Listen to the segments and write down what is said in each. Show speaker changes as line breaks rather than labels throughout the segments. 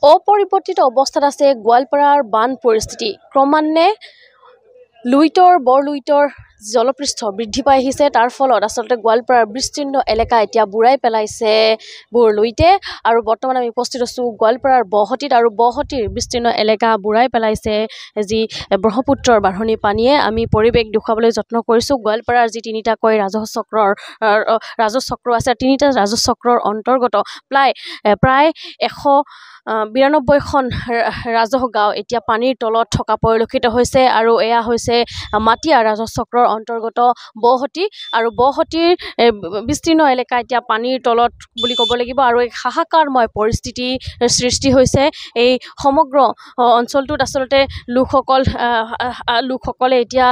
অপৰিৱৰ্তিত অৱস্থাত আছে গোৱালপাৰাৰ বান পৰিস্থিতি। ক্ৰমান্বয়ে বৰ লুইতৰ জলপৃষ্ঠ বৃদ্ধি পাই আহিছে। তাৰ ফলত আচলতে গোৱালপাৰাৰ বিস্তীৰ্ণ এলেকা এতিয়া বুৰাই পেলাইছে বৰ লুইতে। আৰু বৰ্তমান আমি উপস্থিত আছোঁ গোৱালপাৰাৰ বহতিত, আৰু বহতিৰ বিস্তীৰ্ণ এলেকা বুৰাই পেলাইছে যি ব্ৰহ্মপুত্ৰৰ বাঢ়নি পানীয়ে। আমি পৰিৱেশ দেখুৱাবলৈ যত্ন কৰিছোঁ। গোৱালপাৰাৰ যি তিনিটাকৈ ৰাজহ চক্ৰ আছে, তিনিটা ৰাজহ চক্ৰৰ অন্তৰ্গত প্ৰায় 192খন ৰাজহ গাঁও এতিয়া পানীৰ তলত থকা পৰিলক্ষিত হৈছে। আৰু এয়া হৈছে মাটিয়া ৰাজহ চক্ৰৰ অন্তৰ্গত বহতি, আৰু বহতিৰ বিস্তীৰ্ণ এলেকা এতিয়া পানীৰ তলত বুলি ক'ব লাগিব। আৰু এক হাহাকাৰময় পৰিস্থিতি সৃষ্টি হৈছে এই সমগ্ৰ অঞ্চলটোত। আচলতে লোকসকলে এতিয়া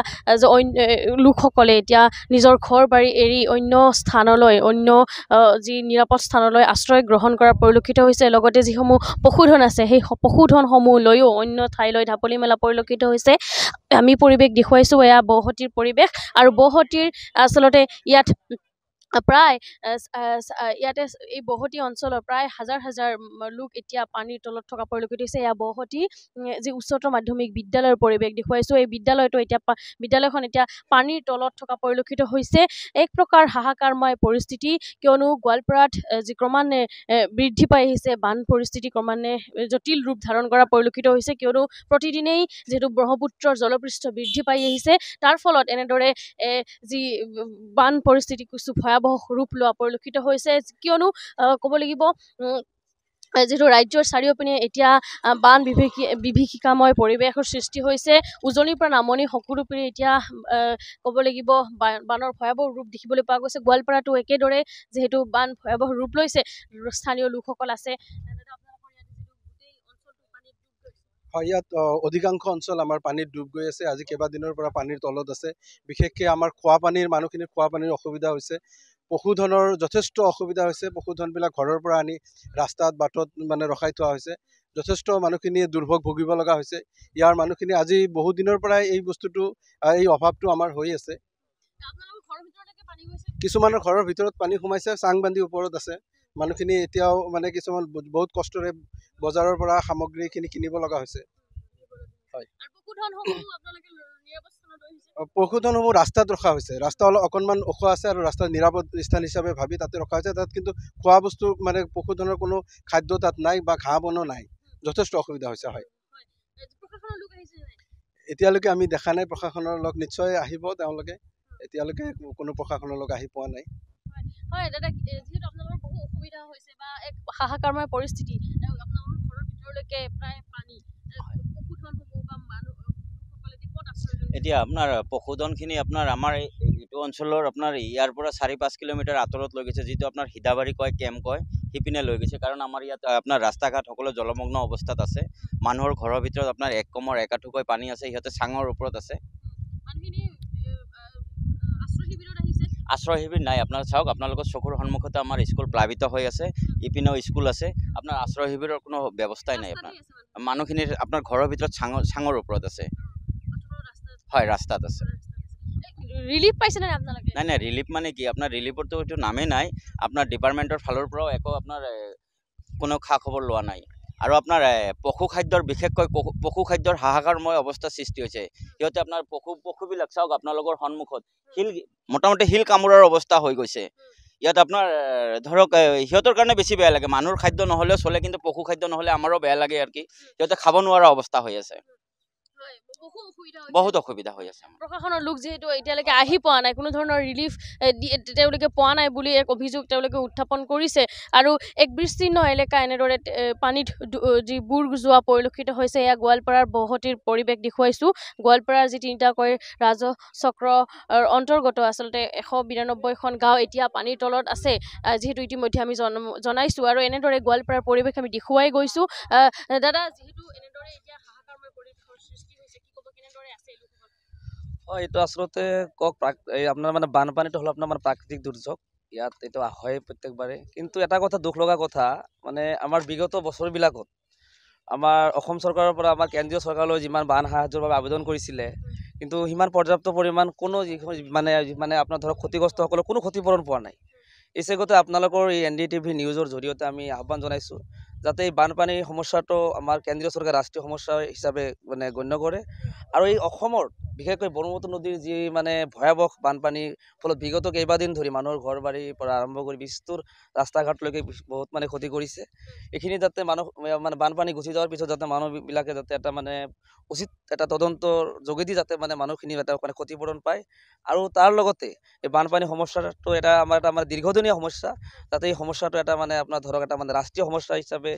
নিজৰ ঘৰ বাৰী এৰি অন্য যি নিৰাপদ স্থানলৈ আশ্ৰয় গ্ৰহণ কৰা পৰিলক্ষিত হৈছে। লগতে যিসমূহ পশুধন আছে সেই পশুধনসমূহ লৈও অন্য ঠাইলৈ ঢাপলি মেলা পৰিলক্ষিত হৈছে। আমি পৰিৱেশ দেখুৱাইছোঁ, এয়া বহতিৰ পৰিৱেশ। আৰু বহতিৰ আচলতে ইয়াতে এই বহতি অঞ্চলৰ প্ৰায় হাজাৰ হাজাৰ লোক এতিয়া পানীৰ তলত থকা পৰিলক্ষিত হৈছে। এয়া বহতি যি উচ্চতৰ মাধ্যমিক বিদ্যালয়ৰ পৰিৱেশ দেখুৱাইছোঁ। এই বিদ্যালয়খন এতিয়া পানীৰ তলত থকা পৰিলক্ষিত হৈছে। এক প্ৰকাৰ হাহাকাৰময় পৰিস্থিতি, কিয়নো গোৱালপাৰাত যি ক্ৰমান্বয়ে বৃদ্ধি পাই আহিছে বান পৰিস্থিতি, ক্ৰমান্বয়ে জটিল ৰূপ ধাৰণ কৰা পৰিলক্ষিত হৈছে। কিয়নো প্ৰতিদিনেই যিহেতু ব্ৰহ্মপুত্ৰৰ জলপৃষ্ঠ বৃদ্ধি পাই আহিছে, তাৰ ফলত এনেদৰে যি বান পৰিস্থিতি কিছু ভয়াৱহ ৰূপ লোৱা পৰিলক্ষিত হৈছে। কিয়নো ক'ব লাগিব যিহেতু ৰাজ্যৰ চাৰিওপিনে এতিয়া বান বিভীষিকাময় পৰিৱেশৰ সৃষ্টি হৈছে। উজনিৰ পৰা নামনি সকলোপিনে এতিয়া ক'ব লাগিব বানৰ ভয়াৱহ ৰূপ দেখিবলৈ পোৱা গৈছে। গোৱালপাৰাতো একেদৰে যিহেতু বান ভয়াৱহ ৰূপ লৈছে, স্থানীয় লোকসকল আছে।
হয়, ইয়াত অধিকাংশ অঞ্চল আমাৰ পানীত ডুব গৈ আছে। আজি কেইবাদিনৰ পৰা পানীৰ তলত আছে। বিশেষকৈ আমাৰ মানুহখিনিৰ খোৱা পানীৰ অসুবিধা হৈছে। পশুধনৰ যথেষ্ট অসুবিধা হৈছে। পশুধনবিলাক ঘৰৰ পৰা আনি বাটত ৰখাই থোৱা হৈছে। যথেষ্ট মানুহখিনিয়ে দুৰ্ভোগ ভুগিব লগা হৈছে। ইয়াৰ মানুহখিনি আজি বহুত দিনৰ পৰাই এই অভাৱটো আমাৰ হৈ আছে। কিছুমানৰ ঘৰৰ ভিতৰত পানী সোমাইছে, চাং বান্ধি ওপৰত আছে। মানুহখিনি এতিয়াও কিছুমান বহুত কষ্টৰে বজাৰৰ পৰা সামগ্ৰীখিনি কিনিব লগা হৈছে। হয়, পশুধনসমূহ ৰাস্তাত ৰখা হৈছে। ৰাস্তা অকণমান ওখ আছে আৰু ৰাস্তাত নিৰাপদ স্থান হিচাপে ভাবি তাতে ৰখা হৈছে। তাত কিন্তু খোৱা বস্তু পশুধনৰ কোনো খাদ্য তাত নাই বা ঘাঁহ বনো নাই। যথেষ্ট অসুবিধা হৈছে। হয়, এতিয়ালৈকে আমি দেখা নাই প্ৰশাসনৰ লোক নিশ্চয় আহিব। তেওঁলোকে এতিয়ালৈকে কোনো প্ৰশাসনৰ লোক আহি পোৱা নাই।
হয় দাদা, যিহেতু আপোনালোকৰ বহু অসুবিধা হৈছে বা এক হাহাকাৰময় পৰিস্থিতি, আপোনালোকৰ ঘৰৰ ভিতৰলৈকে প্ৰায় পানী, পশুধনসমূহ বা
এতিয়া আপোনাৰ পশুধনখিনি আমাৰ এইটো অঞ্চলৰ ইয়াৰ পৰা 4-5 কিলোমিটাৰ আঁতৰত লৈ গৈছে, যিটো আপোনাৰ হিদাবাৰী কেম্প কয়, সিপিনে লৈ গৈছে। কাৰণ আমাৰ ইয়াত ৰাস্তা ঘাট সকলো জলমগ্ন অৱস্থাত আছে। মানুহৰ ঘৰৰ ভিতৰত 1 কমৰ 1 আঁঠুকৈ পানী আছে। সিহঁতে চাঙৰ ওপৰত আছে। আশ্ৰয় শিবিৰ নাই। চাওক, আপোনালোকৰ চকুৰ সন্মুখতে আমাৰ স্কুল প্লাবিত হৈ আছে। ইপিনেও স্কুল আছে। আশ্ৰয় শিবিৰৰ কোনো ব্যৱস্থাই নাই। মানুহখিনিৰ ঘৰৰ ভিতৰত চাঙৰ ওপৰত আছে। হয়, ৰাস্তাত আছে।
ৰিলিফ পাইছে নে আপোনালোকে?
নাই, ৰিলিফ কি, ৰিলিফৰটো এইটো নামেই নাই। ডিপাৰ্টমেণ্টৰ ফালৰ পৰাও একো কোনো খা খবৰ লোৱা নাই। আৰু পশু খাদ্যৰ, বিশেষকৈ পশু খাদ্যৰ হাহাকাৰময় অৱস্থাৰ সৃষ্টি হৈছে। সিহঁতে পশুবিলাক চাওক, আপোনালোকৰ সন্মুখত মোটামুটি শিল কামোৰাৰ অৱস্থা হৈ গৈছে। ইয়াত ধৰক সিহঁতৰ কাৰণে বেছি বেয়া লাগে। মানুহৰ খাদ্য নহ'লেও চলে, কিন্তু পশু খাদ্য নহ'লে আমাৰো বেয়া লাগে। সিহঁতে খাব নোৱাৰা অৱস্থা হৈ আছে। বহুত অসুবিধা হৈ আছে।
প্ৰশাসনৰ লোক যিহেতু এতিয়ালৈকে আহি পোৱা নাই, কোনো ধৰণৰ ৰিলিফ তেওঁলোকে পোৱা নাই বুলি এক অভিযোগ তেওঁলোকে উত্থাপন কৰিছে। আৰু এক বিস্তীৰ্ণ এলেকা এনেদৰে পানীত যি বুৰ যোৱা পৰিলক্ষিত হৈছে। এয়া গোৱালপাৰাৰ বহতিৰ পৰিৱেশ দেখুৱাইছোঁ। গোৱালপাৰাৰ যি তিনিটাকৈ ৰাজহ চক্ৰৰ অন্তৰ্গত আচলতে 192খন গাঁও এতিয়া পানীৰ তলত আছে, যিহেতু ইতিমধ্যে আমি জনাইছোঁ। আৰু এনেদৰে গোৱালপাৰাৰ পৰিৱেশ আমি দেখুৱাই গৈছোঁ। দাদা, যিহেতু এনেদৰে এতিয়া হাহাকাৰময় পৰিৱেশৰ সৃষ্টি হৈছে, কি ক'ব, কেনেদৰে আছে এই লোকসকল?
হয়, এইটো আচলতে আপোনাৰ বানপানীটো হ'ল আপোনাৰ প্ৰাকৃতিক দুৰ্যোগ। ইয়াত এইটো হয় প্ৰত্যেকবাৰে। কিন্তু এটা কথা, দুখ লগা কথা, আমাৰ বিগত বছৰবিলাকত আমাৰ অসম চৰকাৰৰ পৰা আমাৰ কেন্দ্ৰীয় চৰকাৰলৈ যিমান বান সাহায্যৰ বাবে আবেদন কৰিছিলে, কিন্তু সিমান পৰ্যাপ্ত পৰিমাণ কোনো আপোনাৰ ধৰক ক্ষতিগ্ৰস্তসকলৰ কোনো ক্ষতিপূৰণ পোৱা নাই। এই চেগতে আপোনালোকৰ এই NDTV নিউজৰ জৰিয়তে আমি আহ্বান জনাইছোঁ যাতে এই বানপানীৰ সমস্যাটো আমাৰ কেন্দ্ৰীয় চৰকাৰে ৰাষ্ট্ৰীয় সমস্যা হিচাপে মানে গণ্য কৰে আৰু এই অসমৰ বিশেষকৈ ব্ৰহ্মপুত্ৰ নদীৰ যি মানে ভয়াৱহ বানপানীৰ ফলত বিগত কেইবাদিন ধৰি মানুহৰ ঘৰ বাৰীৰ পৰা আৰম্ভ কৰি বিস্তৰ ৰাস্তা ঘাটলৈকে বহুত মানে ক্ষতি কৰিছে এইখিনি যাতে মানুহ মানে বানপানী গুচি যোৱাৰ পিছত যাতে মানুহবিলাকে যাতে এটা মানে উচিত এটা তদন্তৰ যোগেদি যাতে মানে মানুহখিনি এটা মানে ক্ষতিপূৰণ পায় আৰু তাৰ লগতে এই বানপানী সমস্যাটো এটা আমাৰ দীৰ্ঘদিনীয়া সমস্যা যাতে এই সমস্যাটো এটা মানে আপোনাৰ ধৰক এটা মানে ৰাষ্ট্ৰীয় সমস্যা হিচাপে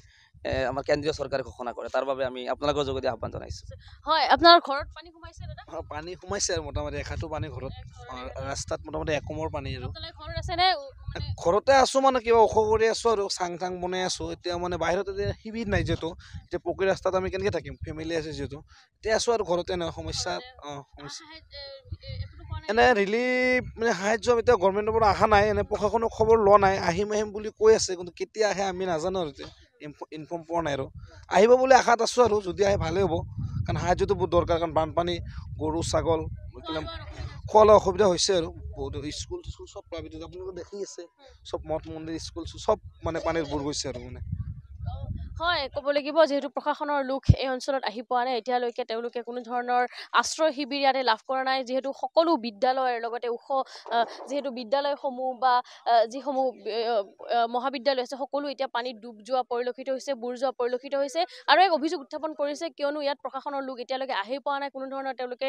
আমাৰ কেন্দ্ৰীয় চৰকাৰে ঘোষণা কৰে তাৰ বাবে আমি আপোনালোকৰ যোগেদি আহ্বান জনাইছোঁ
হয় আপোনাৰ ঘৰত পানী সোমাইছে দাদা
পানী সোমাইছে আৰু মোটামুটি এখাটো পানী ঘৰত ৰাস্তাত মোটামুটি একমৰ পানী আৰু
ঘৰত আছে নে
ঘৰতে আছোঁ মানে কিবা ওখ কৰি আছোঁ আৰু চাং বনাই আছোঁ এতিয়া মানে বাহিৰত এতিয়া শিবিৰ নাই যিহেতু এতিয়া পকী ৰাস্তাত আমি কেনেকৈ থাকিম ফেমিলি আছে যিহেতু এতিয়া আছোঁ আৰু ঘৰতে নহয় সমস্যা সমস্যা এনে ৰিলিফ মানে সাহায্য এতিয়া গভৰ্ণমেণ্টৰ পৰা অহা নাই এনে প্ৰশাসনক খবৰ লোৱা নাই আহিম বুলি কৈ আছে কিন্তু কেতিয়া আহে আমি নাজানো আৰু এতিয়া ইনফৰ্ম পোৱা নাই আৰু আহিব বুলি আশাত আছোঁ আৰু যদি আহে ভালেই হ'ব কাৰণ সাহায্যটো বহুত দৰকাৰ কাৰণ বানপানী গৰু ছাগল খোৱা লোৱা অসুবিধা হৈছে আৰু বহুত স্কুল চব প্ৰাইভেট আপোনালোকে দেখি আছে চব মঠ মন্দিৰ স্কুল চব মানে পানীৰ বুৰ গৈছে আৰু মানে
হয় ক'ব লাগিব যিহেতু প্ৰশাসনৰ লোক এই অঞ্চলত আহি পোৱা নাই এতিয়ালৈকে তেওঁলোকে কোনো ধৰণৰ আশ্ৰয় শিবিৰ ইয়াতে লাভ কৰা নাই যিহেতু সকলো বিদ্যালয়ৰ লগতে যিহেতু বিদ্যালয়সমূহ বা যিসমূহ মহাবিদ্যালয় আছে সকলো এতিয়া পানীত ডুব যোৱা পৰিলক্ষিত হৈছে বুৰ যোৱা পৰিলক্ষিত হৈছে আৰু এক অভিযোগ উত্থাপন কৰিছে কিয়নো ইয়াত প্ৰশাসনৰ লোক এতিয়ালৈকে আহি পোৱা নাই কোনো ধৰণৰ তেওঁলোকে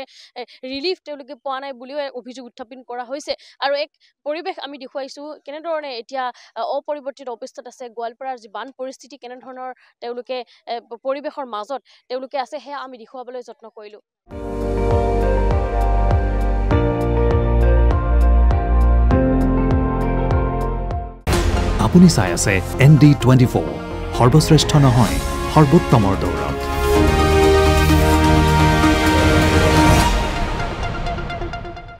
ৰিলিফ তেওঁলোকে পোৱা নাই বুলিও এক অভিযোগ উত্থাপন কৰা হৈছে আৰু এক পৰিৱেশ আমি দেখুৱাইছোঁ কেনেধৰণে এতিয়া অপৰিৱৰ্তিত অৱস্থাত আছে গোৱালপাৰাৰ যি বান পৰিস্থিতি কেনেধৰণৰ তেওঁলোকে পৰিৱেশৰ মাজত তেওঁলোকে আছে সেয়া আমি দেখুৱাবলৈ যত্ন কৰিলোঁ
আপুনি চাই আছে ND24 সৰ্বশ্ৰেষ্ঠ নহয় সৰ্বোত্তমৰ দৌৰ